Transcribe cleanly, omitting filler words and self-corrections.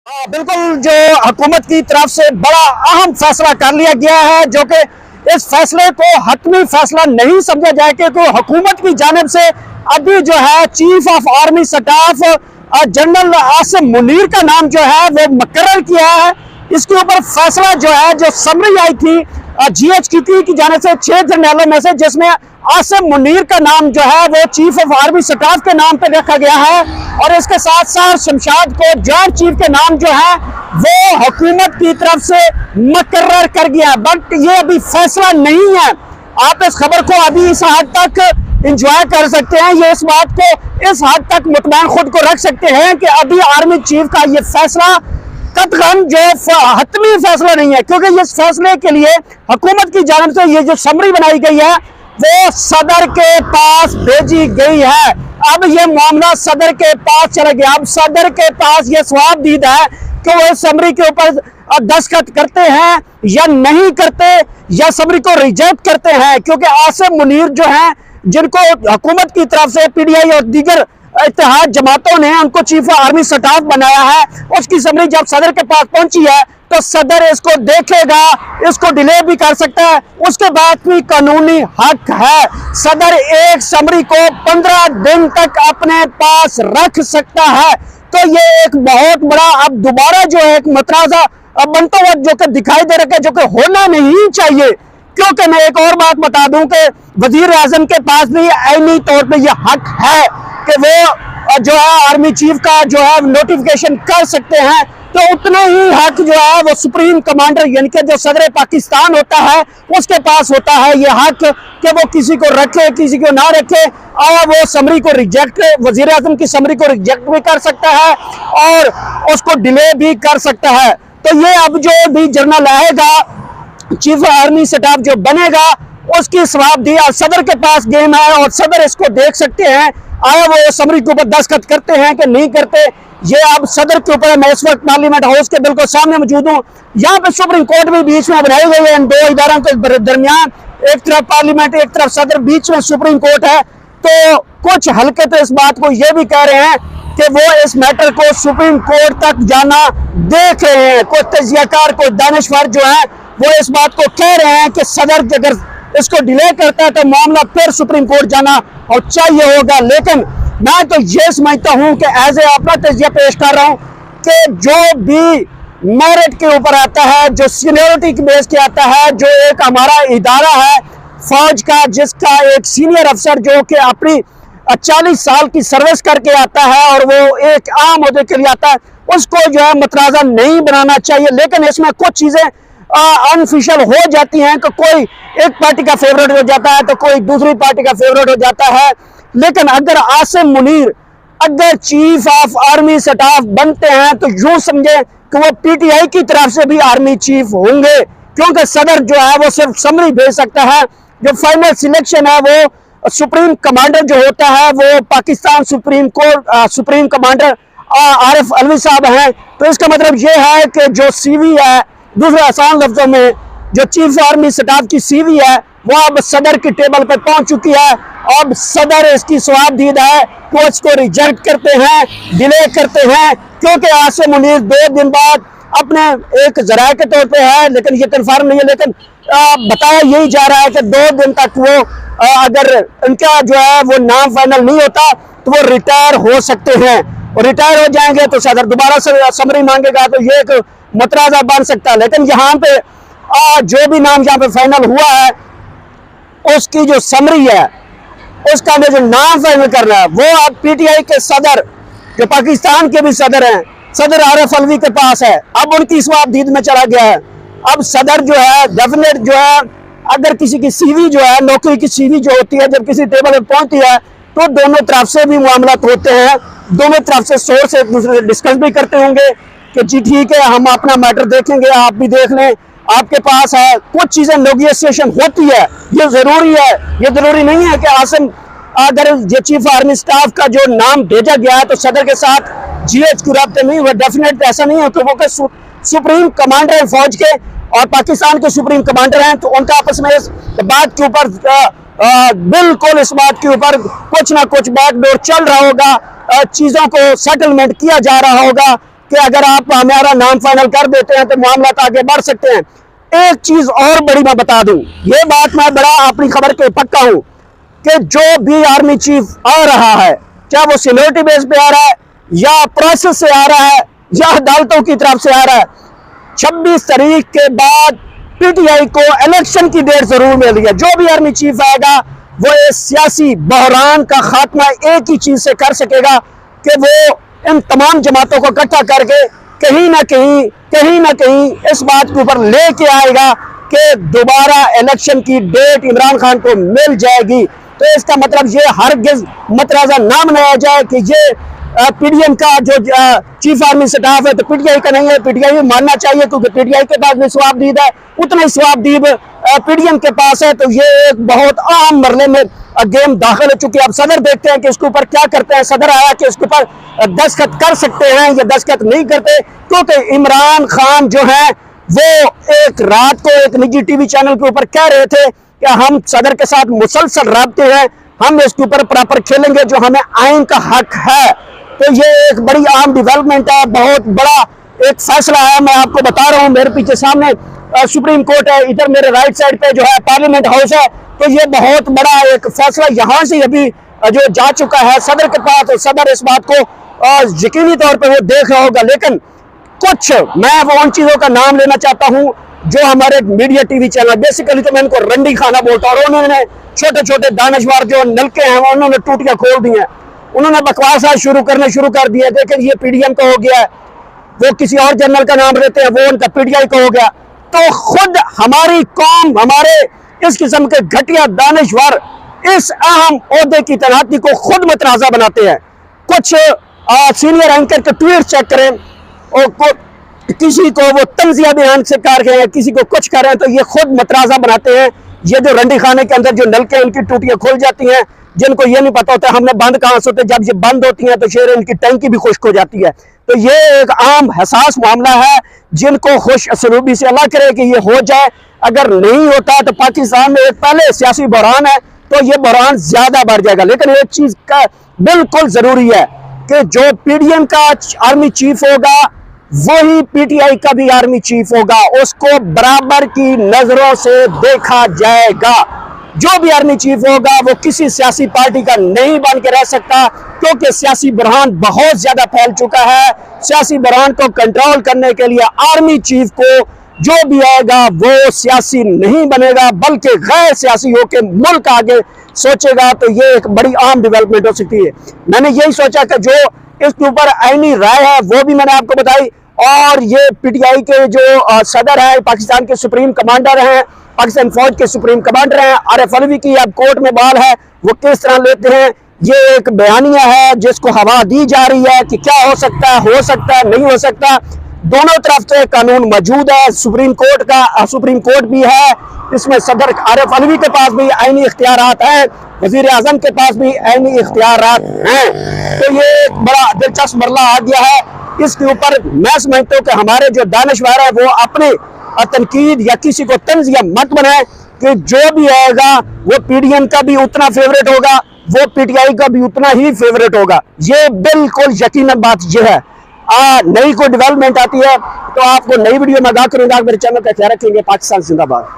बिल्कुल जो हुकूमत की तरफ से बड़ा अहम फैसला कर लिया गया है, जो कि इस फैसले को हतमी फैसला नहीं समझा जाए, क्योंकि हुकूमत की जानिब से अभी जो है chief of army staff general Asim Munir का नाम जो है वो मुकर्रर किया है। इसके ऊपर फैसला जो है, जो समरी आई थी GHQT की जानिब से 6 जनरलों में से, जिसमें आसिम मुनीर का नाम जो है वो चीफ ऑफ आर्मी स्टाफ के नाम पे रखा गया है, और इसके साथ साथ शमशाद को जॉइंट चीफ के नाम जो है वो हुकूमत की तरफ से मुकर्रर कर गया। बट ये अभी फैसला नहीं है। आप इस खबर को अभी इस हद तक इंजॉय कर सकते हैं, ये इस बात को इस हद तक मुतमईन खुद को रख सकते हैं कि अभी आर्मी चीफ का ये फैसला कतई जो हतमी फैसला नहीं है, क्योंकि इस फैसले के लिए हुकूमत की जानिब से ये जो समरी बनाई गई है वो सदर के पास भेजी गई है। अब ये मामला सदर के पास चला गया। अब सदर के पास ये सवाबदीद है कि वो इस समरी के ऊपर दस्तखत करते हैं या नहीं करते, या समरी को रिजेक्ट करते हैं, क्योंकि आसिम मुनीर जो है, जिनको हुकूमत की तरफ से PTI और दीगर इत्तेहाद जमातों ने उनको चीफ आर्मी स्टाफ बनाया है, उसकी समरी जब सदर के पास पहुंची है तो सदर इसको देखेगा, इसको डिले भी कर सकता है, उसके बाद भी कानूनी हक है। सदर एक समरी को 15 दिन तक अपने पास रख सकता है। तो ये एक बहुत बड़ा अब दोबारा जो है एक मतराजा बनता हुआ जो कि दिखाई दे रहा है, जो कि होना नहीं चाहिए। क्योंकि मैं एक और बात बता दूं कि वजीर आजम के पास भी आईनी तौर पे ये हक है कि वो जो है आर्मी चीफ का जो है नोटिफिकेशन कर सकते हैं, तो उतना ही हक जो है वो सुप्रीम कमांडर यानी कि जो सदर पाकिस्तान होता है उसके पास होता है ये हक कि वो किसी को रखे किसी को ना रखे, और वो समरी को रिजेक्ट, वजीर आजम की समरी को रिजेक्ट भी कर सकता है और उसको डिले भी कर सकता है। तो ये अब जो भी जर्नल आएगा, चीफ आर्मी स्टाफ जो बनेगा, उसकी सवाबदीद सदर के पास गेम है और सदर इसको देख सकते हैं आया वो समरी के ऊपर दस्तखत करते हैं कि नहीं करते। ये अब सदर के ऊपर। मैं इस वक्त पार्लियामेंट हाउस के बिल्कुल सामने मौजूद हूँ। यहाँ पे सुप्रीम कोर्ट भी बीच में बनाई गई है इन दो इदारों के दरमियान, एक तरफ पार्लियामेंट एक तरफ सदर, बीच में सुप्रीम कोर्ट है। तो कुछ हल्के तो इस बात को ये भी कह रहे हैं कि वो इस मैटर को सुप्रीम कोर्ट तक जाना देख रहे हैं। कुछ तजियाकार, कुछ दानिशवर जो है वो इस बात को कह रहे हैं कि सदर अगर इसको डिले करता है तो मामला फिर सुप्रीम कोर्ट जाना और चाहिए होगा। लेकिन मैं तो ये समझता हूं कि एज ए अपना तजिया पेश कर रहा हूं कि जो भी मेरिट के ऊपर आता है, जो सीनियरिटी के बेस के आता है, जो एक हमारा इदारा है फौज का, जिसका एक सीनियर अफसर जो कि अपनी 40 साल की सर्विस करके आता है और वो एक आम ओहदे के लिए आता है, उसको जो है मतराजा नहीं बनाना चाहिए। लेकिन इसमें कुछ चीजें अनऑफिशियल हो जाती हैं कि कोई एक पार्टी का फेवरेट हो जाता है तो कोई दूसरी पार्टी का फेवरेट हो जाता है। लेकिन अगर आसिम मुनीर अगर चीफ ऑफ आर्मी स्टाफ बनते हैं तो यूं समझे कि वो PTI की तरफ से भी आर्मी चीफ होंगे, क्योंकि सदर जो है वो सिर्फ समरी भेज सकता है। जो फाइनल सिलेक्शन है वो सुप्रीम कमांडर जो होता है वो पाकिस्तान सुप्रीम कमांडर आरिफ अलवी साहब हैं। तो इसका मतलब ये है कि जो CV है, दूसरे आसान लफ्जों में जो चीफ आर्मी स्टाफ की CV है वो अब सदर की टेबल पर पहुंच चुकी है। अब सदर इसकी सवाबदीद है, कोच को रिजेक्ट करते हैं, डिले करते हैं, क्योंकि आसिम मुनीर 2 दिन बाद अपने एक जराये के तौर पे है, लेकिन ये कन्फर्म नहीं है, लेकिन बताया यही जा रहा है कि 2 दिन तक वो अगर इनका जो है वो नाम फाइनल नहीं होता तो वो रिटायर हो सकते हैं, और रिटायर हो जाएंगे तो सदर दोबारा से समरी मांगेगा, तो ये एक मतराजा बन सकता है। लेकिन यहाँ पे जो भी नाम यहाँ पे फाइनल हुआ है उसकी जो समरी है, उसका जो नाम फाइनल करना है वो अब PTI के सदर, जो पाकिस्तान के भी सदर हैं, सदर आरिफ अलवी के पास है। अब उनकी सवाबदीद में चला गया है। अब सदर जो है डेफिनेट जो है, अगर किसी की CV जो है, नौकरी की CV जो होती है, जब किसी टेबल पर पहुंचती है तो दोनों तरफ से भी मामला होते हैं, दोनों तरफ से सोर्स एक दूसरे से डिस्कस भी करते होंगे कि जी ठीक है हम अपना मैटर देखेंगे, आप भी देख लें, आपके पास है। कुछ चीजें नेगोशिएशन होती है, ये जरूरी है। ये जरूरी नहीं है कि आसिम अगर ये चीफ आर्मी स्टाफ का जो नाम भेजा गया है तो सदर के साथ GHQ रब्ते नहीं हुआ, डेफिनेट ऐसा नहीं है कि वो सुप्रीम कमांडर है फौज के और पाकिस्तान के सुप्रीम कमांडर हैं, तो उनका आपस में इस बात के ऊपर बिल्कुल इस बात के ऊपर कुछ ना कुछ बैकडोर चल रहा होगा, चीजों को सेटलमेंट किया जा रहा होगा कि अगर आप हमारा नाम फाइनल कर देते हैं तो मामला आगे बढ़ सकते हैं। एक चीज और बड़ी मैं बता दूं, ये बात मैं बड़ा अपनी खबर के पक्का हूं कि जो भी आर्मी चीफ आ रहा है, चाहे वो सीनियरिटी बेस पे आ रहा है या प्रोसेस से आ रहा है या अदालतों की तरफ से आ रहा है, 26 तारीख के बाद पीटीआई को इलेक्शन की डेट जरूर मिल है। जो भी आर्मी चीफ आएगा वो इस सियासी बहरान का खात्मा एक ही चीज से कर सकेगा कि वो इन तमाम जमातों को इकट्ठा करके कहीं ना कहीं इस बात के ऊपर लेके आएगा कि दोबारा इलेक्शन की डेट इमरान खान को मिल जाएगी। तो इसका मतलब ये हरगिज मतराजा ना मनाया जाए कि ये पीडीएम का जो चीफ आर्मी स्टाफ है तो पीटीआई का नहीं है। पीटीआई मानना चाहिए क्योंकि पीटीआई के पास भी स्वाबदीद है, उतना ही स्वाबदीद पीडीएम के पास है। तो ये एक बहुत अहम मरले में गेम दाखिल हो चुकी है। अब सदर देखते हैं कि इसके ऊपर क्या करते हैं। सदर आया कि इसके ऊपर दस्तखत कर सकते हैं या दस्तखत नहीं करते, क्योंकि इमरान खान जो है वो एक रात को एक निजी टीवी चैनल के ऊपर कह रहे थे कि हम सदर के साथ मुसलसल राब्ते हैं, हम इसके ऊपर प्रॉपर खेलेंगे जो हमें आइन का हक है। तो ये एक बड़ी अहम डेवलपमेंट है, बहुत बड़ा एक फैसला है। मैं आपको बता रहा हूँ, मेरे पीछे सामने सुप्रीम कोर्ट है, इधर मेरे राइट साइड पे जो है पार्लियामेंट हाउस है। तो ये बहुत बड़ा एक फैसला यहाँ से अभी जो जा चुका है सदर के पास, तो सदर इस बात को यकीनी तौर पर वो देख रहा होगा। लेकिन कुछ मैं वो उन चीजों का नाम लेना चाहता हूँ जो हमारे मीडिया टीवी चैनल, बेसिकली तो मैं इनको रंडी खाना बोलता हूँ, और उन्होंने छोटे छोटे दानश्वर जो नलके हैं उन्होंने टूटियां खोल दी हैं, उन्होंने बकवास शुरू कर दिए। देखिए ये पीडीएम का हो गया, वो किसी और जनरल का नाम लेते हैं, वो उनका पीटीआई का हो गया। तो खुद हमारी कौम, हमारे इस किस्म के घटिया दानश्वर इस अहम ओहदे की तैनाती को खुद मतराजा बनाते हैं। कुछ सीनियर एंकर के ट्वीट चेक करें, और किसी को वो तंजिया बयान से कर रहे हैं, किसी को कुछ कर रहे हैं, तो ये खुद मतराजा बनाते हैं। ये जो रंडी खाने के अंदर जो नलके उनकी टूटियां खुल जाती हैं, जिनको ये नहीं पता होता हमने बंद कहां से होते, जब ये बंद होती हैं तो शेर इनकी टंकी भी खुश्क हो जाती है। तो ये एक आम हसास मामला है, जिनको खुश असलूबी से अल्लाह करे कि ये हो जाए। अगर नहीं होता तो पाकिस्तान में एक पहले सियासी बहरान है, तो ये बहरान ज्यादा बढ़ जाएगा। लेकिन एक चीज का बिल्कुल जरूरी है कि जो पीडीएम का आर्मी चीफ होगा वही पीटीआई का भी आर्मी चीफ होगा, उसको बराबर की नजरों से देखा जाएगा। जो भी आर्मी चीफ होगा वो किसी सियासी पार्टी का नहीं बन के रह सकता, क्योंकि सियासी बहरान बहुत ज्यादा फैल चुका है। सियासी बहरान को कंट्रोल करने के लिए आर्मी चीफ को जो भी आएगा वो सियासी नहीं बनेगा, बल्कि गैर सियासी होकर मुल्क आगे सोचेगा। तो ये एक बड़ी अहम डेवलपमेंट हो सकती है। मैंने यही सोचा कि जो इसके ऊपर आईनी राय है वो भी मैंने आपको बताई, और ये पीटीआई के जो सदर है, पाकिस्तान के सुप्रीम कमांडर हैं, पाकिस्तान फौज के सुप्रीम कमांडर हैं, आरिफ अलवी की अब कोर्ट में बाल है, वो किस तरह लेते हैं। ये एक बयानिया है जिसको हवा दी जा रही है कि क्या हो सकता है नहीं हो सकता। दोनों तरफ से कानून मौजूद है, सुप्रीम कोर्ट भी है, इसमें सदर आरिफ अलवी के पास भी आईनी इख्तियारात हैं, वजीर आजम के पास भी आईनी इख्तियारात हैं। तो ये एक बड़ा दिलचस्प मरला आ गया है। इसके ऊपर मैं समझता हूँ कि हमारे जो दानश्वर है वो अपने तनकीद या किसी को तंजिया मत बनाए कि जो भी आएगा वो पीडीएम का भी उतना फेवरेट होगा, वो पीटीआई का भी उतना ही फेवरेट होगा। ये बिल्कुल यकीनन बात ये है। नई कोई डेवलपमेंट आती है तो आपको नई वीडियो में आगाह करूंगा। मेरे चैनल का ख्याल रखेंगे। पाकिस्तान जिंदाबाद।